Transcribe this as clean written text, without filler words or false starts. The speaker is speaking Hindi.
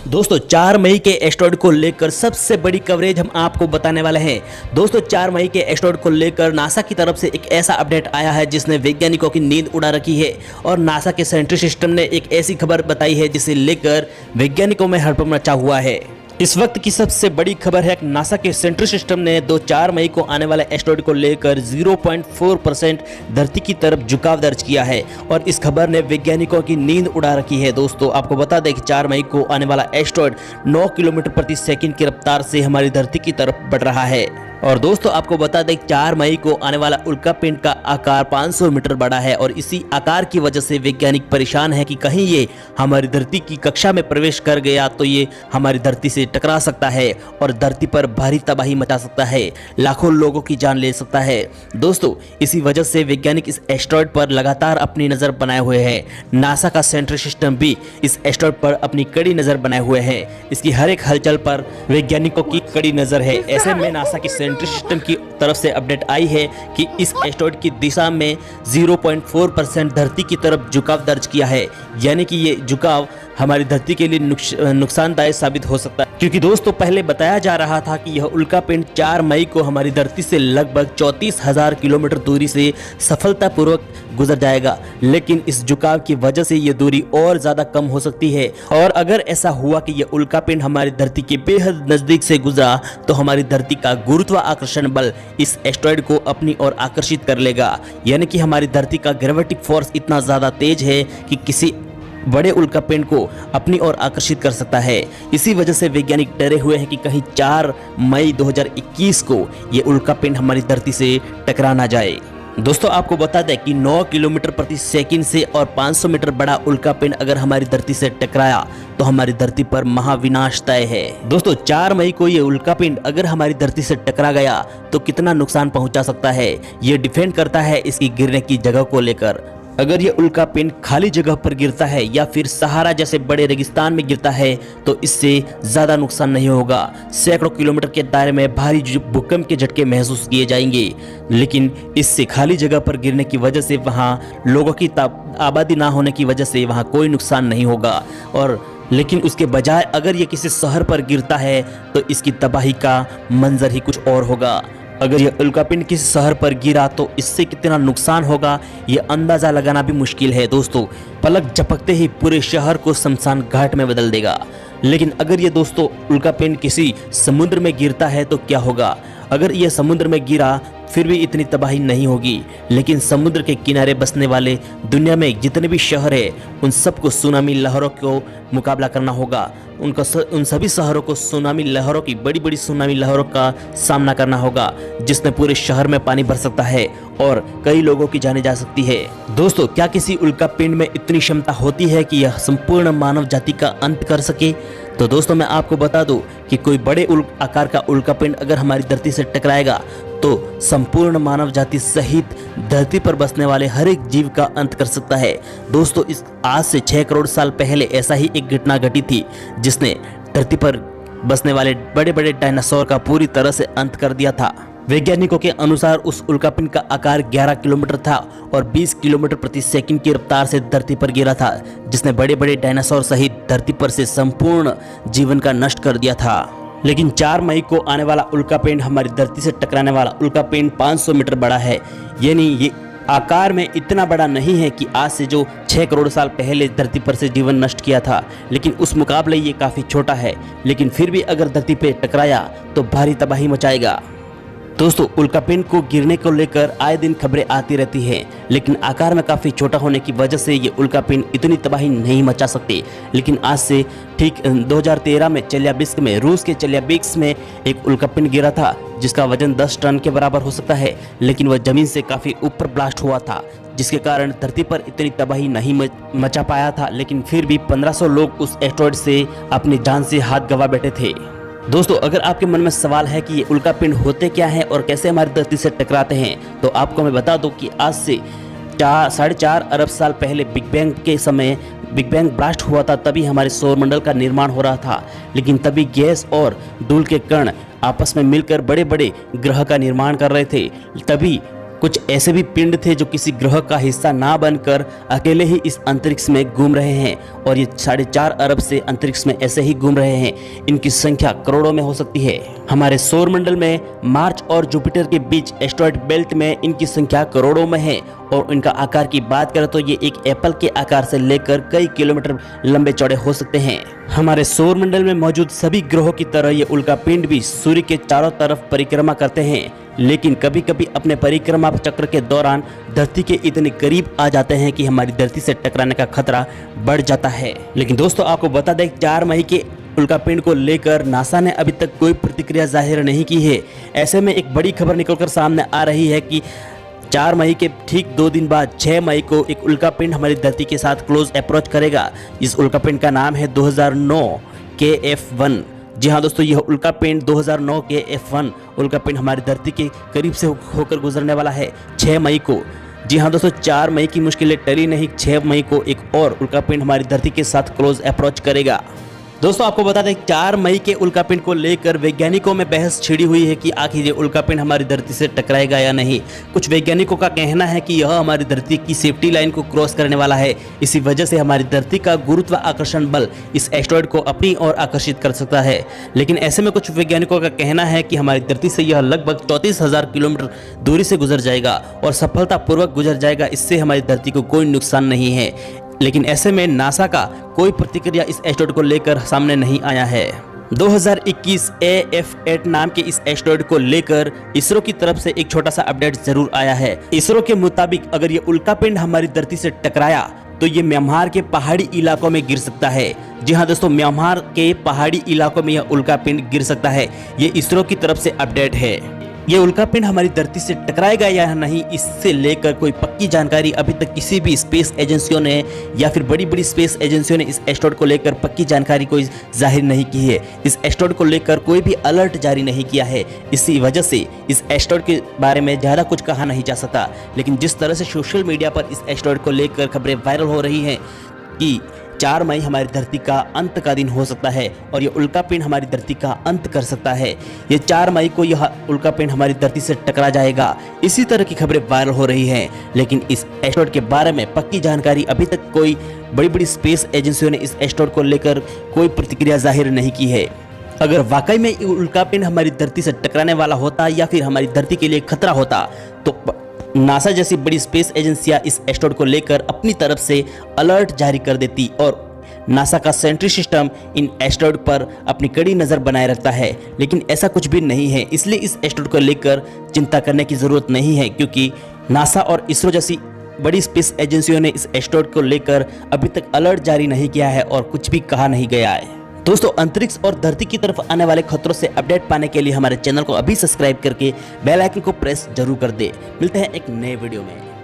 दोस्तों 4 मई के एस्टेरॉयड को लेकर सबसे बड़ी कवरेज हम आपको बताने वाले हैं। दोस्तों 4 मई के एस्टेरॉयड को लेकर नासा की तरफ से एक ऐसा अपडेट आया है जिसने वैज्ञानिकों की नींद उड़ा रखी है और नासा के सेंट्री सिस्टम ने एक ऐसी खबर बताई है जिसे लेकर वैज्ञानिकों में हड़कंप मचा हुआ है। इस वक्त की सबसे बड़ी खबर है कि नासा के सेंट्री सिस्टम ने 4 मई को आने वाले एस्टेरॉयड को लेकर 0.4% धरती की तरफ झुकाव दर्ज किया है और इस खबर ने वैज्ञानिकों की नींद उड़ा रखी है। दोस्तों आपको बता दें कि 4 मई को आने वाला एस्टेरॉयड 9 किलोमीटर प्रति सेकंड की रफ्तार से हमारी धरती की तरफ बढ़ रहा है। और दोस्तों आपको बता दें 4 मई को आने वाला उल्कापिंड का आकार 500 मीटर बड़ा है और इसी आकार की वजह से वैज्ञानिक परेशान है कि कहीं ये हमारी धरती की कक्षा में प्रवेश कर गया तो ये हमारी धरती से टकरा सकता है और धरती पर भारी तबाही मचा सकता है, लाखों लोगों की जान ले सकता है। दोस्तों इसी वजह से वैज्ञानिक इस एस्टेरॉयड पर लगातार अपनी नज़र बनाए हुए हैं। नासा का सेंट्री सिस्टम भी इस एस्टेरॉयड पर अपनी कड़ी नज़र बनाए हुए हैं। इसकी हर एक हलचल पर वैज्ञानिकों की कड़ी नज़र है। ऐसे में नासा की सेंट्री सिस्टम की तरफ से अपडेट आई है कि इस एस्टेरॉयड की दिशा में 0.4% धरती की तरफ झुकाव दर्ज किया है, यानी कि ये झुकाव हमारी धरती के लिए नुकसानदायक साबित हो सकता है। क्योंकि दोस्तों पहले बताया जा रहा था कि यह उल्कापिंड 4 मई को हमारी धरती से लगभग 34,000 किलोमीटर दूरी से सफलतापूर्वक गुजर जाएगा, लेकिन इस झुकाव की वजह से ये दूरी और ज्यादा कम हो सकती है। और अगर ऐसा हुआ कि यह उल्कापिंड हमारी धरती के बेहद नजदीक से गुजरा तो हमारी धरती का गुरुत्वाकर्षण बल इस एस्टेरॉयड को अपनी ओर आकर्षित कर लेगा, यानी कि हमारी धरती का ग्रेविटिक फोर्स इतना ज्यादा तेज है कि किसी बड़े उल्कापिंड को अपनी ओर आकर्षित कर सकता है। इसी वजह से वैज्ञानिक डरे हुए हैं कि कहीं 4 मई 2021 को ये उल्कापिंड हमारी धरती से टकरा ना जाए। दोस्तों आपको बता दें कि 9 किलोमीटर प्रति सेकंड से और 500 मीटर बड़ा उल्कापिंड अगर हमारी धरती से टकराया तो हमारी धरती पर महाविनाश तय है। दोस्तों 4 मई को ये उल्कापिंड अगर हमारी धरती से टकरा गया तो कितना नुकसान पहुंचा सकता है, ये डिपेंड करता है इसकी गिरने की जगह को लेकर। अगर ये उल्कापिंड खाली जगह पर गिरता है या फिर सहारा जैसे बड़े रेगिस्तान में गिरता है तो इससे ज़्यादा नुकसान नहीं होगा। सैकड़ों किलोमीटर के दायरे में भारी भूकंप के झटके महसूस किए जाएंगे, लेकिन इससे खाली जगह पर गिरने की वजह से वहाँ लोगों की आबादी ना होने की वजह से वहाँ कोई नुकसान नहीं होगा। और लेकिन उसके बजाय अगर ये किसी शहर पर गिरता है तो इसकी तबाही का मंजर ही कुछ और होगा। अगर यह उल्कापिंड किसी शहर पर गिरा तो इससे कितना नुकसान होगा ये अंदाज़ा लगाना भी मुश्किल है। दोस्तों पलक झपकते ही पूरे शहर को शमशान घाट में बदल देगा। लेकिन अगर ये दोस्तों उल्कापिंड किसी समुद्र में गिरता है तो क्या होगा? अगर यह समुद्र में गिरा फिर भी इतनी तबाही नहीं होगी, लेकिन समुद्र के किनारे बसने वाले दुनिया में जितने भी शहर हैं उन सबको सुनामी लहरों को मुकाबला करना होगा। उन सभी शहरों को सुनामी लहरों की बड़ी सुनामी लहरों का सामना करना होगा, जिसमें पूरे शहर में पानी भर सकता है और कई लोगों की जाने जा सकती है। दोस्तों क्या किसी उल्कापिंड में इतनी क्षमता होती है कि यह संपूर्ण मानव जाति का अंत कर सके? तो दोस्तों मैं आपको बता दूं कि कोई बड़े आकार का उल्कापिंड अगर हमारी धरती से टकराएगा तो संपूर्ण मानव जाति सहित धरती पर बसने वाले हर एक जीव का अंत कर सकता है। दोस्तों इस आज से 6 करोड़ साल पहले ऐसा ही एक घटना घटी थी जिसने धरती पर बसने वाले बड़े बड़े डायनासोर का पूरी तरह से अंत कर दिया था। वैज्ञानिकों के अनुसार उस उल्कापिंड का आकार 11 किलोमीटर था और 20 किलोमीटर प्रति सेकंड की रफ्तार से धरती पर गिरा था, जिसने बड़े बड़े डायनासोर सहित धरती पर से संपूर्ण जीवन का नष्ट कर दिया था। लेकिन 4 मई को आने वाला उल्कापिंड हमारी धरती से टकराने वाला उल्कापिंड 500 मीटर बड़ा है, यानी ये आकार में इतना बड़ा नहीं है कि आज से जो 6 करोड़ साल पहले धरती पर से जीवन नष्ट किया था, लेकिन उस मुकाबले ये काफ़ी छोटा है। लेकिन फिर भी अगर धरती पे टकराया तो भारी तबाही मचाएगा। दोस्तों उल्कापिंड को गिरने को लेकर आए दिन खबरें आती रहती हैं, लेकिन आकार में काफ़ी छोटा होने की वजह से ये उल्कापिंड इतनी तबाही नहीं मचा सकते। लेकिन आज से ठीक 2013 में चेल्याबिस्क में, रूस के चेल्याबिस्क में एक उल्कापिंड गिरा था जिसका वजन 10 टन के बराबर हो सकता है, लेकिन वह ज़मीन से काफ़ी ऊपर ब्लास्ट हुआ था, जिसके कारण धरती पर इतनी तबाही नहीं मचा पाया था। लेकिन फिर भी 1500 लोग उस एस्टेरॉयड से अपनी जान से हाथ गंवा बैठे थे। दोस्तों अगर आपके मन में सवाल है कि ये उल्कापिंड होते क्या हैं और कैसे हमारी धरती से टकराते हैं, तो आपको मैं बता दूं कि आज से 4.5 अरब साल पहले बिग बैंग के समय बिग बैंग ब्लास्ट हुआ था, तभी हमारे सौरमंडल का निर्माण हो रहा था। लेकिन तभी गैस और धूल के कण आपस में मिलकर बड़े बड़े ग्रह का निर्माण कर रहे थे। तभी कुछ ऐसे भी पिंड थे जो किसी ग्रह का हिस्सा ना बनकर अकेले ही इस अंतरिक्ष में घूम रहे हैं और ये 4.5 अरब से अंतरिक्ष में ऐसे ही घूम रहे हैं। इनकी संख्या करोड़ों में हो सकती है। हमारे सौर मंडल में मार्च और जुपिटर के बीच एस्टेरॉयड बेल्ट में इनकी संख्या करोड़ों में है और इनका आकार की बात करें तो ये एक एप्पल के आकार से लेकर कई किलोमीटर लंबे चौड़े हो सकते हैं। हमारे सौर मंडल में मौजूद सभी ग्रहों की तरह ये उल्कापिंड भी सूर्य के चारों तरफ परिक्रमा करते हैं, लेकिन कभी कभी अपने परिक्रमा चक्र के दौरान धरती के इतने करीब आ जाते हैं कि हमारी धरती से टकराने का खतरा बढ़ जाता है। लेकिन दोस्तों आपको बता दें 4 मई के उल्कापिंड को लेकर नासा ने अभी तक कोई प्रतिक्रिया जाहिर नहीं की है। ऐसे में एक बड़ी खबर निकलकर सामने आ रही है कि 4 मई के ठीक 2 दिन बाद 6 मई को एक उल्कापिंड हमारी धरती के साथ क्लोज अप्रोच करेगा। इस उल्कापिंड का नाम है 2009 KF1। जी हाँ दोस्तों, यह उल्कापिंड 2009 KF1 उल्कापिंड हमारी धरती के करीब से होकर गुजरने वाला है 6 मई को। जी हाँ दोस्तों, 4 मई की मुश्किलें टली नहीं, 6 मई को एक और उल्कापिंड हमारी धरती के साथ क्लोज अप्रोच करेगा। दोस्तों आपको बता दें 4 मई के उल्कापिंड को लेकर वैज्ञानिकों में बहस छिड़ी हुई है कि आखिर ये उल्कापिंड हमारी धरती से टकराएगा या नहीं। कुछ वैज्ञानिकों का कहना है कि यह हमारी धरती की सेफ्टी लाइन को क्रॉस करने वाला है। इसी वजह से हमारी धरती का गुरुत्वाकर्षण बल इस एस्टेरॉयड को अपनी ओर आकर्षित कर सकता है। लेकिन ऐसे में कुछ वैज्ञानिकों का कहना है कि हमारी धरती से यह लगभग 34,000 किलोमीटर दूरी से गुजर जाएगा और सफलतापूर्वक गुजर जाएगा। इससे हमारी धरती को कोई नुकसान नहीं है। लेकिन ऐसे में नासा का कोई प्रतिक्रिया इस एस्टेरॉयड को लेकर सामने नहीं आया है। 2021 AF8 नाम के इस एस्टेरॉयड को लेकर इसरो की तरफ से एक छोटा सा अपडेट जरूर आया है। इसरो के मुताबिक अगर ये उल्कापिंड हमारी धरती से टकराया तो ये म्यांमार के पहाड़ी इलाकों में गिर सकता है। जी हाँ दोस्तों, म्यांमार के पहाड़ी इलाकों में यह उल्कापिंड गिर सकता है। ये इसरो की तरफ से अपडेट है। ये उल्कापिंड हमारी धरती से टकराएगा या नहीं, इससे लेकर कोई पक्की जानकारी अभी तक किसी भी स्पेस एजेंसियों ने या फिर बड़ी बड़ी स्पेस एजेंसियों ने इस एस्टेरॉयड को लेकर पक्की जानकारी कोई जाहिर नहीं की है। इस एस्टेरॉयड को लेकर कोई भी अलर्ट जारी नहीं किया है। इसी वजह से इस एस्टेरॉयड के बारे में ज़्यादा कुछ कहा नहीं जा सकता। लेकिन जिस तरह से सोशल मीडिया पर इस एस्टेरॉयड को लेकर खबरें वायरल हो रही हैं कि 4 मई हमारी धरती का अंत का दिन हो सकता है और यह उल्कापिंड हमारी धरती का अंत कर सकता है। ये 4 मई को यह उल्कापिंड हमारी धरती से टकरा जाएगा। इसी तरह की खबरें वायरल हो रही हैं। लेकिन इस एस्टेरॉयड के बारे में पक्की जानकारी अभी तक कोई बड़ी बड़ी स्पेस एजेंसियों ने इस एस्टेरॉयड को लेकर कोई प्रतिक्रिया जाहिर नहीं की है। अगर वाकई में उल्कापिंड हमारी धरती से टकराने वाला होता या फिर हमारी धरती के लिए खतरा होता तो नासा जैसी बड़ी स्पेस एजेंसियां इस एस्टेरॉयड को लेकर अपनी तरफ से अलर्ट जारी कर देती और नासा का सेंट्री सिस्टम इन एस्टेरॉयड पर अपनी कड़ी नज़र बनाए रखता है। लेकिन ऐसा कुछ भी नहीं है, इसलिए इस एस्टेरॉयड को लेकर चिंता करने की ज़रूरत नहीं है, क्योंकि नासा और इसरो जैसी बड़ी स्पेस एजेंसियों ने इस एस्टेरॉयड को लेकर अभी तक अलर्ट जारी नहीं किया है और कुछ भी कहा नहीं गया है। दोस्तों अंतरिक्ष और धरती की तरफ आने वाले खतरों से अपडेट पाने के लिए हमारे चैनल को अभी सब्सक्राइब करके बेल आइकन को प्रेस जरूर कर दे। मिलते हैं एक नए वीडियो में।